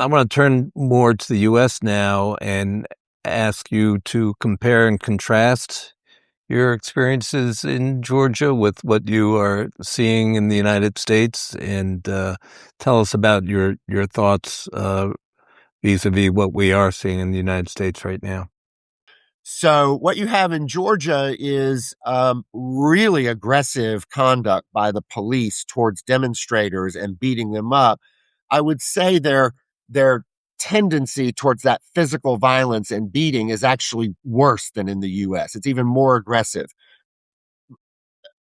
I want to turn more to the U.S. now and ask you to compare and contrast your experiences in Georgia with what you are seeing in the United States, and tell us about your thoughts vis-a-vis what we are seeing in the United States right now. So what you have in Georgia is really aggressive conduct by the police towards demonstrators and beating them up. I would say their tendency towards that physical violence and beating is actually worse than in the U.S. It's even more aggressive.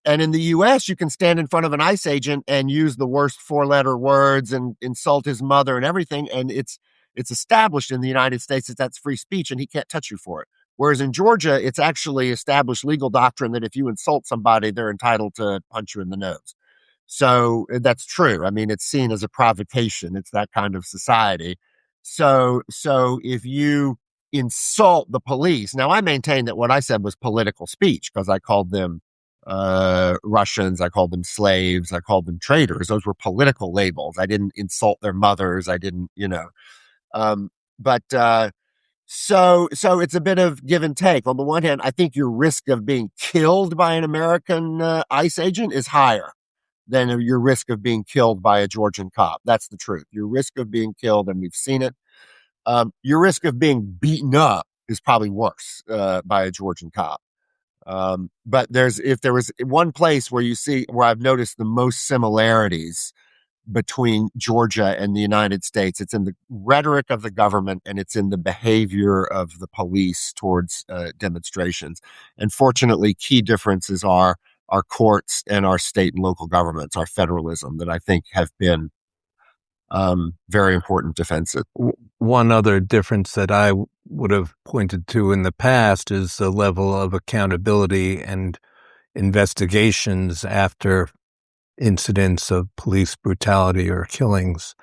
And in the US, you can stand in front of an ICE agent and use the worst four-letter words and insult his mother and everything. And it's established in the United States that that's free speech and he can't touch you for it. Whereas in Georgia, it's actually established legal doctrine that if you insult somebody, they're entitled to punch you in the nose. So that's true. I mean, it's seen as a provocation. It's that kind of society. So if you insult the police, now I maintain that what I said was political speech because I called them Russians, I called them slaves, I called them traitors. Those were political labels. I didn't insult their mothers. I didn't, but so it's a bit of give and take. On the one hand, I think your risk of being killed by an American ICE agent is higher than your risk of being killed by a Georgian cop. That's the truth. Your risk of being killed, and we've seen it. Your risk of being beaten up is probably worse by a Georgian cop. But if there was one place where I've noticed the most similarities between Georgia and the United States, it's in the rhetoric of the government and it's in the behavior of the police towards demonstrations. And fortunately, key differences are our courts and our state and local governments, our federalism, that I think have been very important defenses. One other difference that I would have pointed to in the past is the level of accountability and investigations after incidents of police brutality or killings.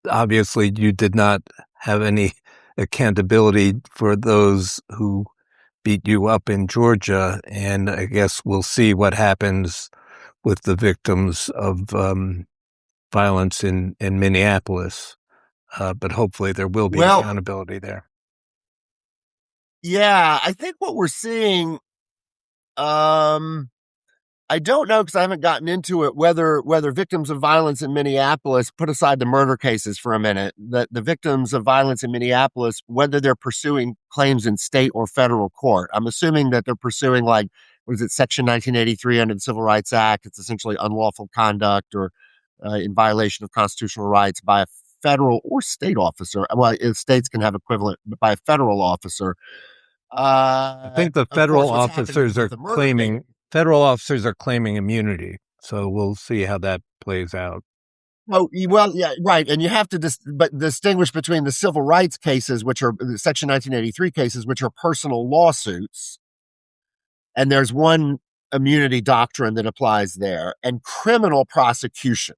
Obviously, you did not have any accountability for those who beat you up in Georgia, and I guess we'll see what happens with the victims of violence in Minneapolis. But hopefully there will be accountability there. Yeah, I think what we're seeing, I don't know because I haven't gotten into it whether victims of violence in Minneapolis, put aside the murder cases for a minute, that the victims of violence in Minneapolis, whether they're pursuing claims in state or federal court. I'm assuming that they're pursuing Section 1983 under the Civil Rights Act. It's essentially unlawful conduct or in violation of constitutional rights by a federal or state officer. Well, states can have equivalent, but by a federal officer. I think the federal officers are claiming immunity, so we'll see how that plays out. Oh, well, yeah, right. And you have to distinguish between the civil rights cases, which are the Section 1983 cases, which are personal lawsuits. And there's one immunity doctrine that applies there, and criminal prosecution.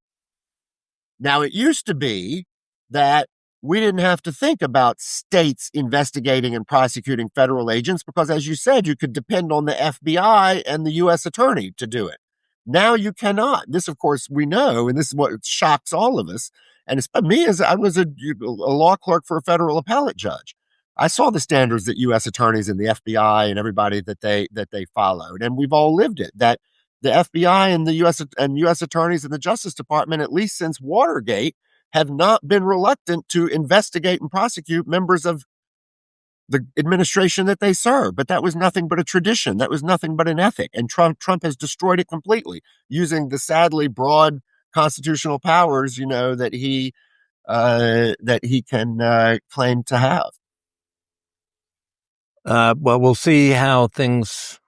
Now, it used to be that we didn't have to think about states investigating and prosecuting federal agents because, as you said, you could depend on the FBI and the U.S. attorney to do it. Now you cannot. This, of course, we know, and this is what shocks all of us. And it's me, as I was a law clerk for a federal appellate judge. I saw the standards that U.S. attorneys and the FBI and everybody that they followed, and we've all lived it. That the FBI and the U.S. attorneys and the Justice Department, at least since Watergate, have not been reluctant to investigate and prosecute members of the administration that they serve. But that was nothing but a tradition. That was nothing but an ethic. And Trump has destroyed it completely using the sadly broad constitutional powers, that he can claim to have. Well, we'll see how things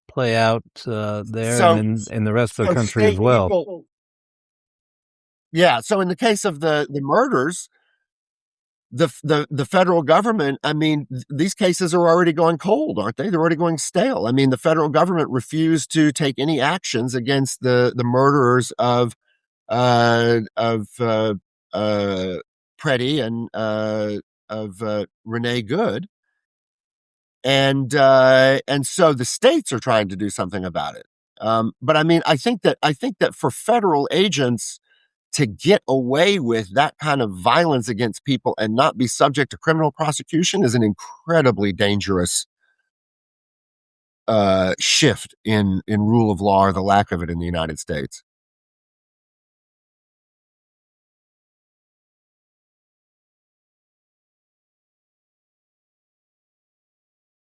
play out there and in the rest of the country as well. Yeah. So in the case of the murders, the federal government, I mean, these cases are already going cold, aren't they? They're already going stale. I mean, the federal government refused to take any actions against the murderers of Preddy and of Renee Good. And so the states are trying to do something about it. But I mean, I think that for federal agents to get away with that kind of violence against people and not be subject to criminal prosecution is an incredibly dangerous shift in rule of law, or the lack of it in the United States.